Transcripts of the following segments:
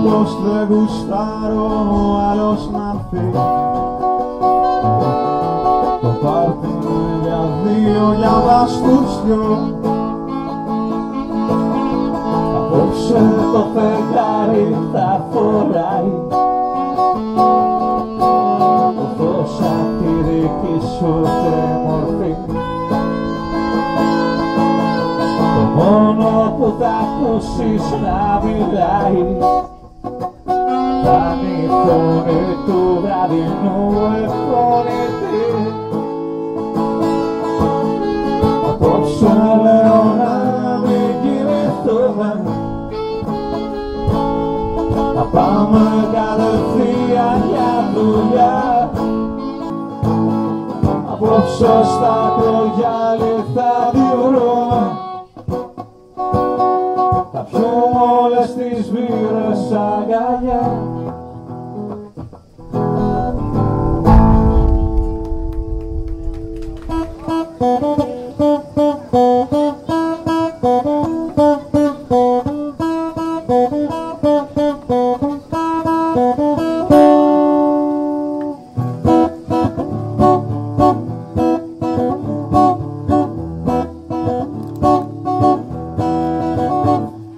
πως δεν γουστάρω άλλος να έρθει. Το πάρτι είναι για δύο, για μας τους δυο. Απόψε το φεγγάρι θα φοράει το φως απ' τη δική σου τρέμορφη. Το μόνο που θα ακούσεις να μιλάει θα είναι η φωνή του βραδινού ευπονητή. Απόψε λέω να μην κοιμηθούμε, να πάμε κατευθείαν για δουλειά. Απόψε στα κρογιάλι θα τη βρούμε, θα πιούμε όλες τις μπύρες αγκαλιά.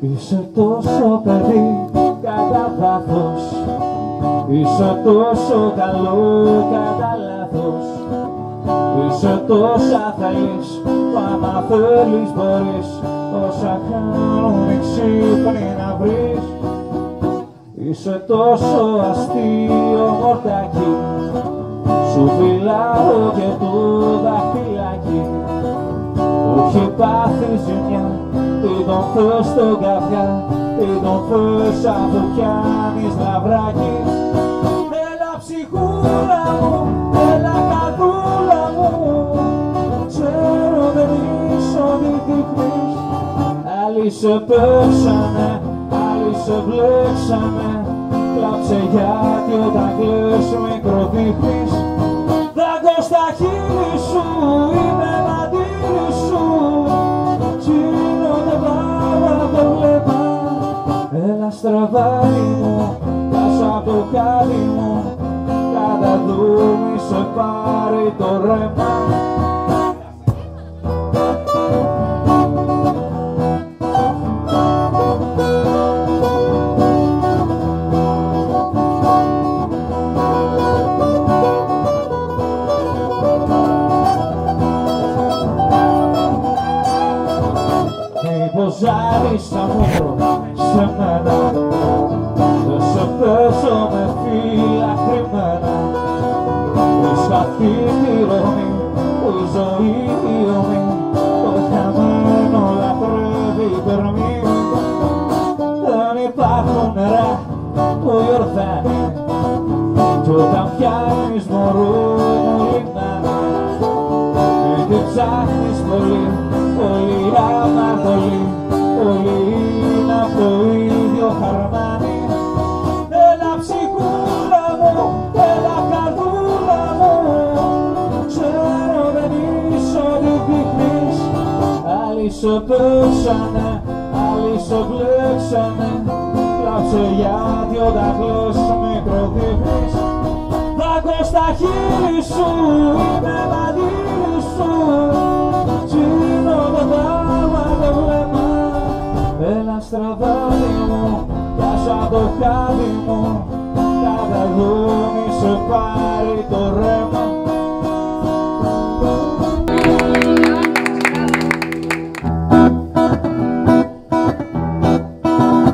Είσαι τόσο παιδί κατά βάθος, είσαι τόσο καλό κατά λάθος. Είσαι τόσα θέλεις, που άμα θέλεις μπορείς, όσα κάνουν οι ξύπνοι να βρεις. Είσαι τόσο αστείο μορτάκι, σου φυλάω και το δαχτυλάκι που έχει πάθει ζημιά. Τι τον θες στον καφιά, τι τον θες αφού πιάνεις λαβράκι. Έλα ψυχούλα μου, έλα καρδούλα μου, ξέρω δεν είσαι ό,τι δείχνεις. Άλλοι σε παίξανε, άλλοι σε μπλέξανε, κλάψε γιατί όταν κλαις μικροδείχνεις. Δάγκω στα χείλη σου, είμαι μαντήλι σου, γίνονται πάρα το βλέμμα. Έλα στραβάρι μου, κάσα απ' το κάτι μου, κατά δούμη σε πάρει το ρέμα. Ζάρισα μόνο σε μένα, δεν σε πέσω με φύλλα κρυμμένα. Που σκαθεί τη ρόμη, που η ζωή η ομή, το χαμένο λατρεύει κορμί. Δεν υπάρχουν νερά που γιορτάνε, κι όταν πιάνεις μωρού μου λιμνάνε. Μην την ψάχνεις πολύ, πολύ αμαρτωλή, όλοι είναι απ' το ίδιο χαρμάνι. Έλα ψυχούλα μου, έλα καρδούλα μου, ξέρω δεν είσαι ό,τι δείχνεις. Άλλοι σε παίξανε, άλλοι σε μπλέξανε, κλάψε γιατί όταν κλαις μικροδείχνεις. Δάγκω στα χείλη σου, είμαι μαντήλι σου, γίνονται πράγμα το βλέμμα. Έλα στραβάδι μου, κάσα το χάδι μου, κατά δούμη σε πάρει το ρέμα.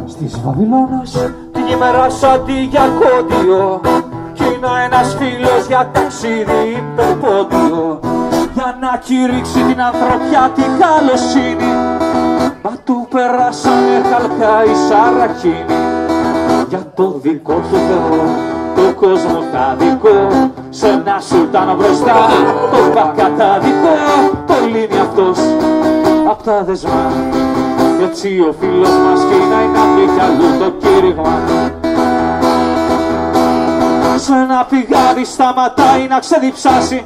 Στις Βαβυλώνας την ημέρα σαν τη για κόντιο, κι είναι ένας φίλος για ταξίδι υπερπόντιο, για να κηρύξει την ανθρωπιά την καλοσύνη. Μα του περάσανε χαλκά η σαρακίνη, για το δικό του Θεό, το κόσμο ταδικό, σε ένα σουλτάνο μπροστά, το πακαταδικό, το λύνει αυτός απ' τα δεσμά. Κι έτσι ο φίλος μας κοινάει να πει κι αλλού το κήρυγμα. Σε ένα πηγάδι σταματάει να ξεδιψάσει,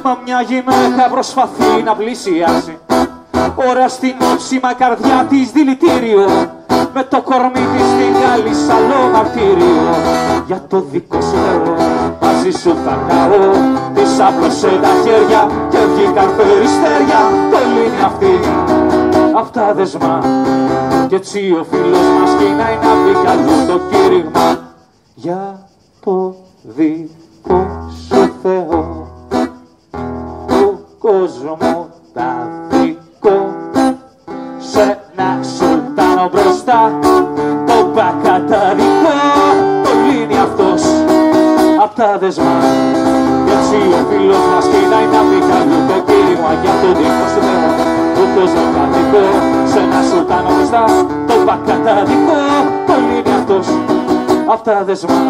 μα μια γυναίκα προσπαθεί να πλησιάσει. Ώρα στην όψιμα καρδιά της δηλητήριο, με το κορμί της στην καλή σαλό μαρτύριο. Για το δικό σου νερό μαζί σου θα καώ. Της άπλωσε τα χέρια και βγήκαν περιστέρια. Το λύνει αυτή, αυτά δεσμά. Κι έτσι ο φίλος μας κοινάει να πει κι αλλού το κήρυγμα. Για το δικό σου Θεό του κόσμου τα δικό. Σ' ένα σουλτάνο μπροστά το πακαταδικό. Το λύνει αυτός απ' τα δεσμά. Κι έτσι ο φίλος μας κοινάει να πει κι αλλού το κήρυγμα. Για το δικό σου Θεό του κόσμου τα δικό. Σ' ένα σουλτάνο μπροστά το πακαταδικό. Το λύνει αυτός απ' τα δεσμά.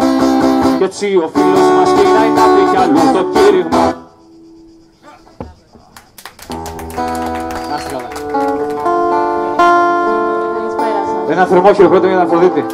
Κι έτσι ο φίλος μας κοινάει να πει κι αλλού το κήρυγμα. Να είστε καλά. Ένα θερμόχειρο πρώτο για την Αφροδίτη.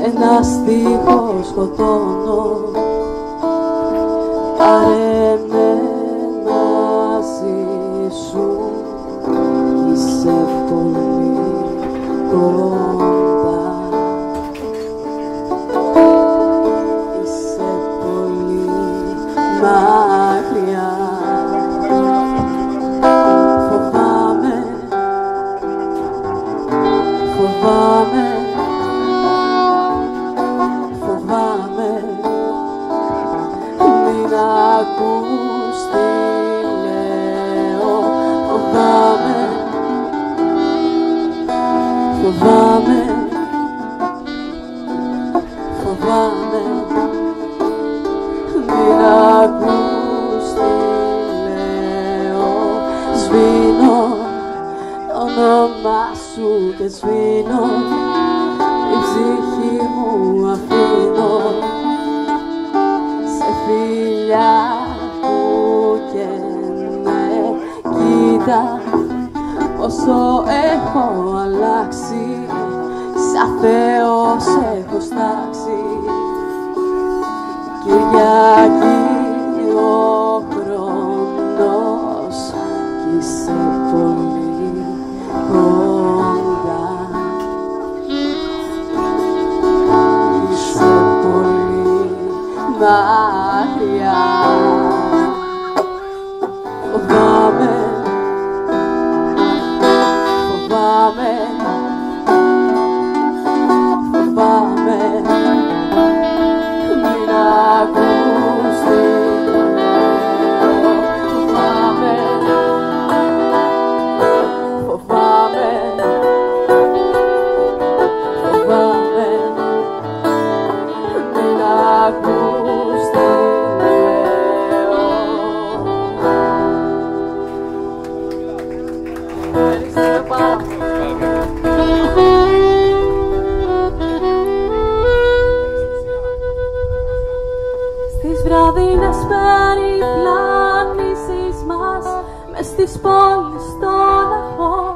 ένα στίχο σκοτώνω. Πάρε με ακούς τι λέω. Φοβάμαι, φοβάμαι, φοβάμαι. Μην ακούς τι λέω. Σβήνω το όνομά σου και σβήνω, η ψυχή μου αφήνω σε φιλιά που καίνε. Κοίτα πόσο έχω αλλάξει, σαν Θεός έχω στάξει. Κυριακή ο χρόνος κι είσαι πολύ κοντά. Είσαι πολύ μακριά. Φοβάμαι, φοβάμαι, φοβάμαι. Μην ακούς τι λέω. Φοβάμαι, φοβάμαι, φοβάμαι. Μην ακούς τι λέω. Ευχαριστώ πάρα πολύ. Στις βραδινές περιπλάνησης μας, μες στις πόλεις των αχών,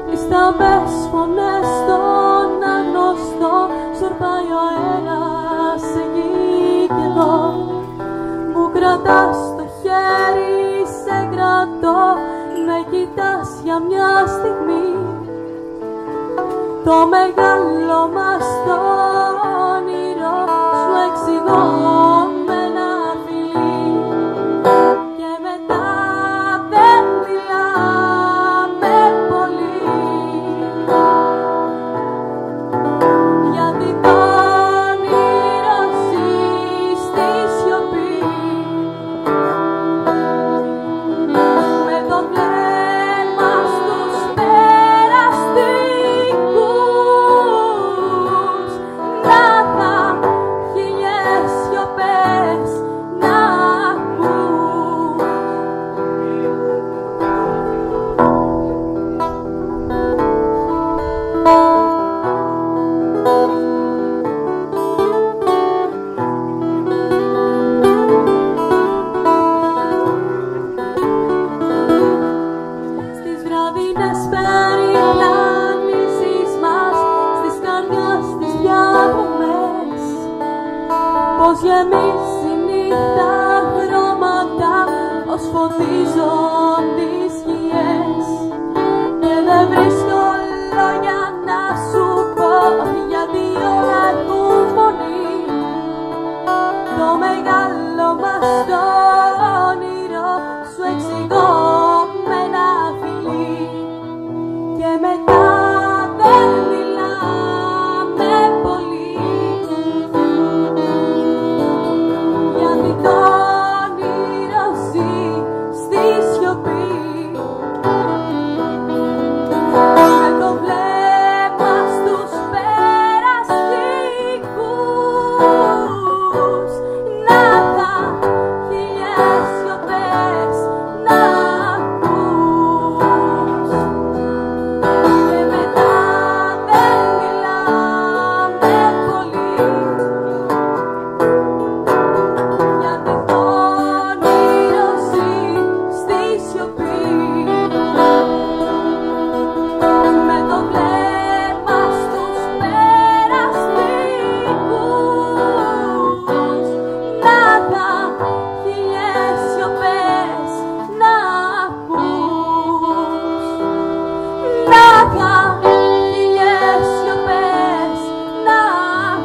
τις ταμπές φωνές των ανωστών, σορπάει ο αέρας εκεί κι εδώ. Μου κρατάς το χέρι, σε κρατώ, με κοιτάς για μια στιγμή. Το μεγάλο μας το όνειρο σου εξηγώ με ένα φιλί. Και μετά δεν μιλάμε πολύ, γιατί το όνειρο ζει στη σιωπή. Με το βλέμμα στους περαστικούς, να θα χιλιές σιωπές να ακούς. Στις βραδινές περιπλάνησης μας, στις καρδιάς τις διαδρομές, πως γεμίσει νύχτα χρώματα, πως φωτίζουν τις σκιές. Και δεν βρίσκω λόγια να σου πω, γιατί όλα έχουν φωνή. Το μεγάλο μας το όνειρο σου εξηγώ με ένα φιλί. Και μετά δεν μιλάμε πολύ, γιατί το όνειρο ζει στη σιωπή. Με το βλέμμα στους περαστικούς, να τα χιλιές σιωπές να ακούς. Και μετά δεν μιλάμε πολύ, γιατί το όνειρο ζει στη σιωπή. Με το βλέμμα στους περαστικούς, να τα χιλιές σιωπές να ακούς. Να τα χιλιές σιωπές να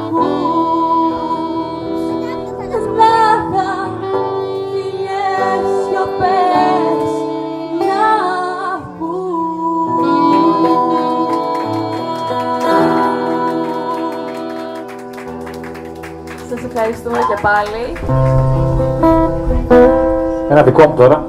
ακούς. Να τα χιλιές σιωπές να ακούς. Σας ευχαριστούμε και πάλι. Ένα δικό μου τώρα.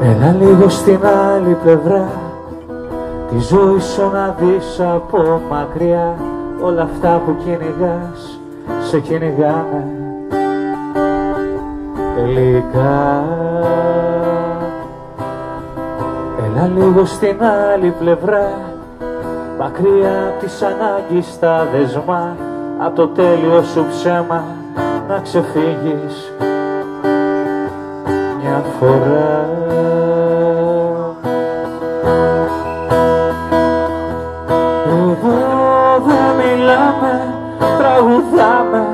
Έλα λίγο στην άλλη πλευρά τη ζωή σου να δεις από μακριά. Όλα αυτά που κυνηγάς σε κυνηγάνε τελικά. Έλα λίγο στην άλλη πλευρά, μακριά απ' τις ανάγκης τα δεσμά, απ' το τέλειο σου ψέμα να ξεφύγεις μια φορά. Εδώ δεν μιλάμε, τραγουδάμε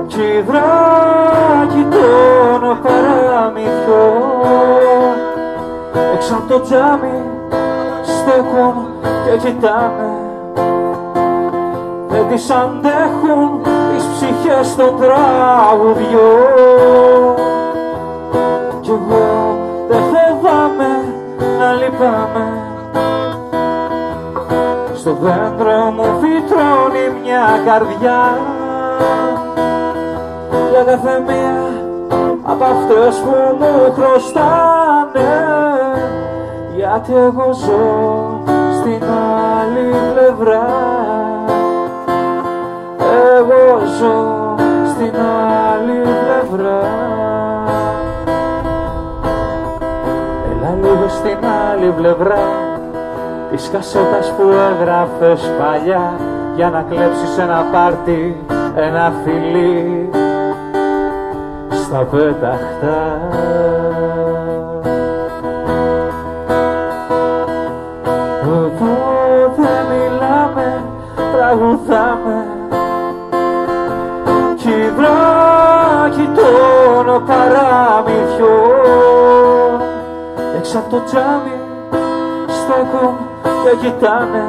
κι υδράκι των παραμυθιών έξω απ' το τζάμι στέκουν και κοιτάνε. Δεν τις αντέχουν τις ψυχές των τραγουδιών κι εγώ δεν φοβάμαι να λυπάμαι. Στο δέντρο μου φυτρώνει μια καρδιά για κάθε μία απ' αυτές που μου χρωστάνε, γιατί εγώ ζω στην άλλη πλευρά. Εγώ ζω στην άλλη πλευρά. Έλα λίγο στην άλλη πλευρά της κασέτας που έγραφες παλιά για να κλέψεις ένα πάρτι, ένα φιλί στα πέταχτα. Εδώ δεν μιλάμε, τραγουδάμε κι υδράκι των παραμυθιών έξω απ' το τζάμι στέκουν και κοιτάνε.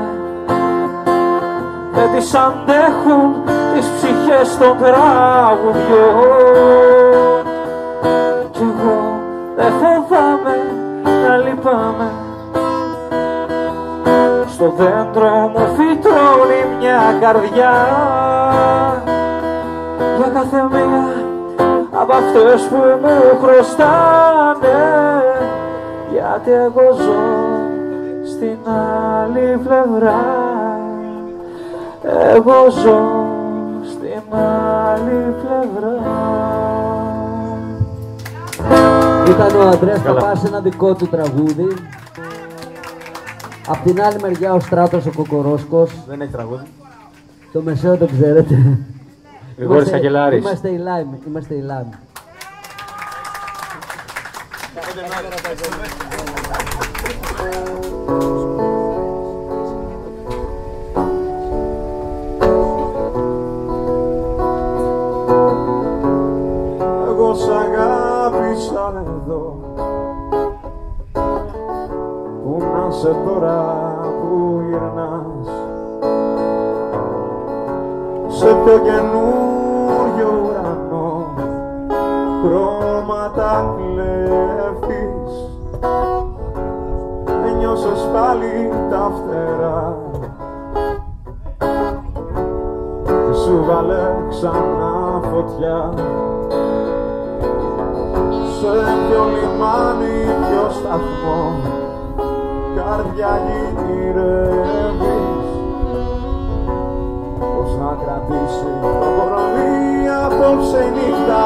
Δεν τις αντέχουν τις ψυχές των τραγουδιών κι εγώ δεν φοβάμαι να λυπάμαι. Στο δέντρο μου φυτρώνει μια καρδιά για κάθε μία απ' αυτές που μου χρωστάνε, γιατί εγώ ζω στην άλλη πλευρά. Εγώ ζω στην άλλη πλευρά. Ήταν ο Ανδρέας Παπάς, ένα δικό του τραγούδι. Απ' την άλλη μεριά ο Στράτος ο Κοκορόσκος. Δεν έχει τραγούδι. Το μεσαίο το ξέρετε. Γρηγόρης Καγκελάρης. Είμαστε η Lime, είμαστε η Lime. Εγώ σ' αγάπησα εδώ, που να σε τώρα που γυρνάς σε το καινούριο ουρανό, χρώματα κλέφτης. Ένιωσες πάλι τα φτερά και σου βάλε ξανά φωτιά. Σε ποιο λιμάνι, ποιο σταθμό, καρδιά γυρεύεις. Πώς να κρατήσει το κορμί απόψε η νύχτα,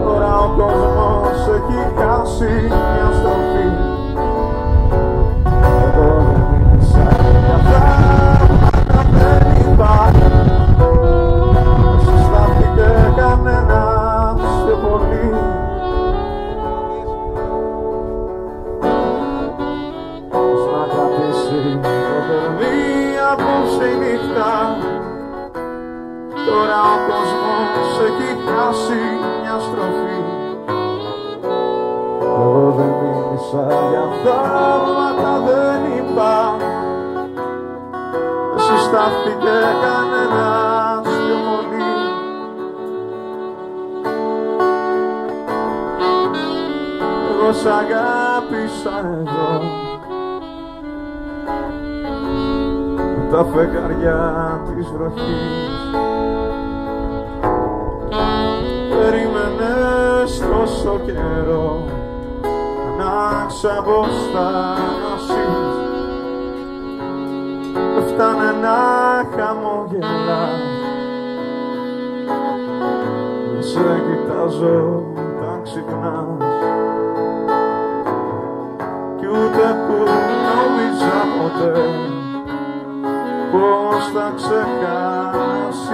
τώρα ο κόσμος έχει χάσει μια στροφή. Εγώ δεν μίλησα για πράγματα δεν είπα, σου στάθηκε κανένας πιο πολύ. Πώς να κρατήσει το κορμί απόψε η νύχτα, έχει χάσει μια στροφή. Εγώ δεν μίλησα για θαύματα, δεν είπα. Δεν συστάθηκε κανένας πιο πολύ. Εγώ σ' αγάπησα εδώ με τα φεγγαριά της βροχής. Περίμενες τόσο καιρό να ξαποστάσεις. Φτάνε να χαμογελάς. Σε κοιτάζω όταν ξυπνάς. Κι ούτε που νόμιζα ποτέ πως θα ξεχάσεις.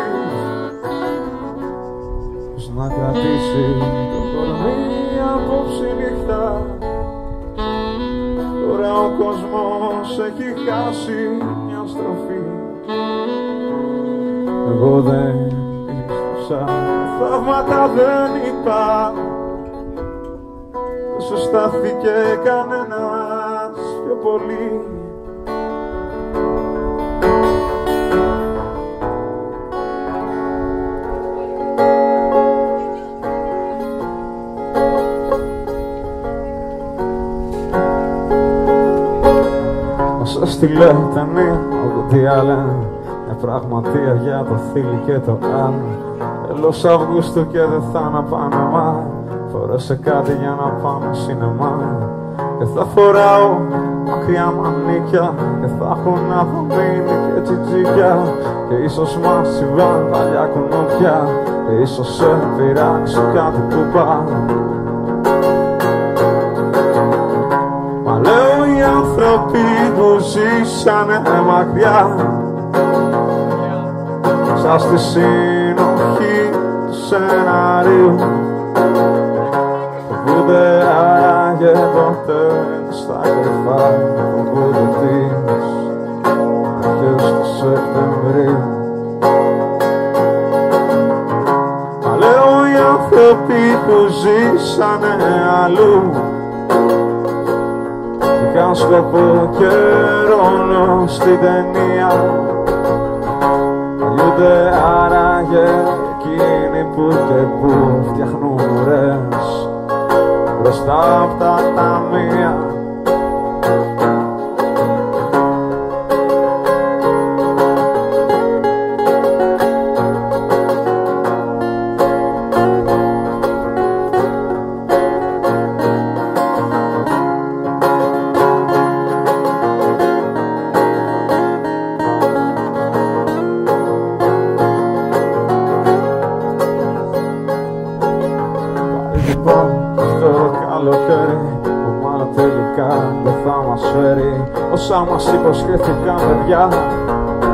Πως να κρατήσει το κορμί απόψε νύχτα. Τώρα ο κόσμος έχει χάσει μια στροφή. Εγώ δεν πίστεψα, θαύματα δεν είπα. Δεν σου στάθηκε κανένας πιο πολύ. Στη λετανία, όπου τι άλλα, μια πραγματεία για το θήλι και το αν. Τέλος Αυγούστου και δεν θα να πάνε μα. Φορέσε κάτι για να πάμε σινεμά. Και θα φοράω μακριά μανίκια. Και θα έχω να απομείνει και τσιτσίκια. Και ίσως μας συμβάν παλιά κουνούπια. Και ίσως σε πειράξει κάτι που πάω. Μα λέω οι άνθρωποι που ζήσανε μακριά σαν στη συνοχή του σενάριου. Φοβούνται άραγε ποτέ στα κρυφά. Φοβούνται τις αρχές του Σεπτεμβρίου. Μα λέω οι άνθρωποι που ζήσανε αλλού είχαν σκοπό και ρόλο στην ταινία. Παλιούνται άραγε εκείνοι που και που φτιάχνουν ουρές μπροστά απ' τα ταμεία. Όσα μας υποσχέθηκαν παιδιά,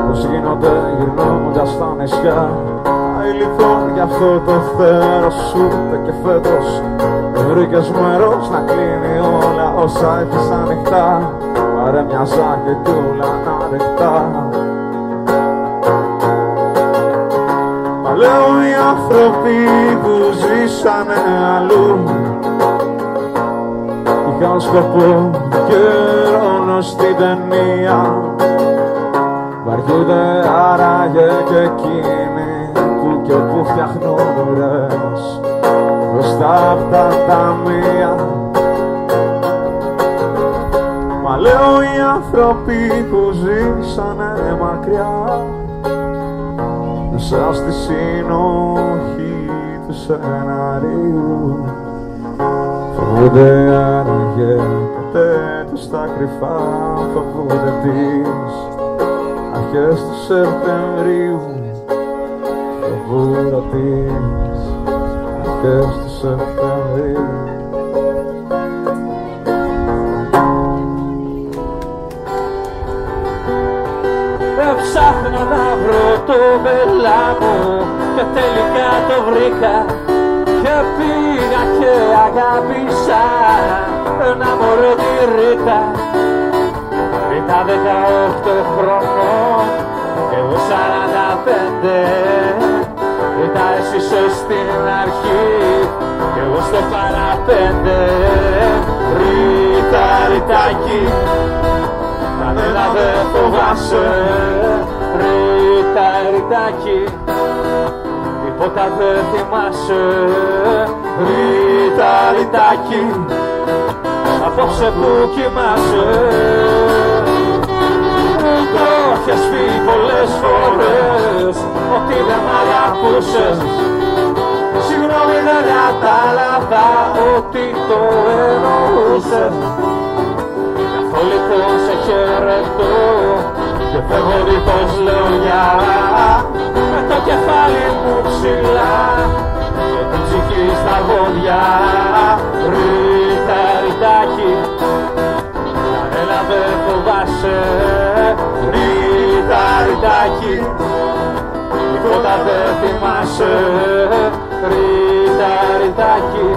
πως γίνονται γυρνώντας στα νησιά. Άι λοιπόν γι' αυτό το θέρος σου ούτε και φέτος δεν βρήκες μέρος να κλείνει όλα όσα έχεις ανοιχτά. Πάρε μια ζακετούλα να ρεχτά. Μα λέω οι άνθρωποι που ζήσανε αλλού είχαν σκοπό και ρόλο στην ταινία. Βαριούνται άραγε και εκείνοι που και που φτιάχνουν ουρές μπροστά απ' τα ταμεία. Μα λέω οι άνθρωποι που ζήσανε μακριά μέσα στη συνοχή του σενάριου. Φοβούνται άραγε ποτέ τους στα κρυφά. Φοβούνται τις αρχές του Σεπτεμβρίου. Φοβούνται τις αρχές του Σεπτεμβρίου. Ψάχνω να βρω το μπελά μου και τελικά το βρήκα. Και πήγα και αγάπησα ένα μωρό τη Ρίτα. Ρίτα 18 χρονών, εγώ 45. Ρίτα εσύ είσαι στην αρχή κι εγώ στο παραπέντε. Ρίτα, ρητάκι, κανένα δεν φοβάσαι. Ρίτα, ρητάκι, τίποτα δεν θυμάσαι. Ρίτα, ρητάκι, απόψε που κοιμάσαι. Το έχεις πει πολλές φορές ότι δεν μ' αγαπούσες. Συγγνώμη δεν κατάλαβα ότι το εννοούσες. Γι' αυτό λοιπόν σε χαιρετώ και φεύγω δίχως λέω γεια. Με το κεφάλι μου ψηλά και την ψυχή στα πόδια. Ρίτα, ρητάκι, κανένα δεν φοβάσαι. Ρίτα, ρητάκι, τίποτα δεν θυμάσαι. Ρίτα, ρητάκι,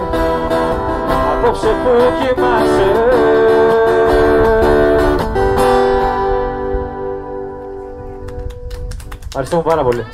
απόψε που κοιμάσαι. Ευχαριστούμε πάρα πολύ.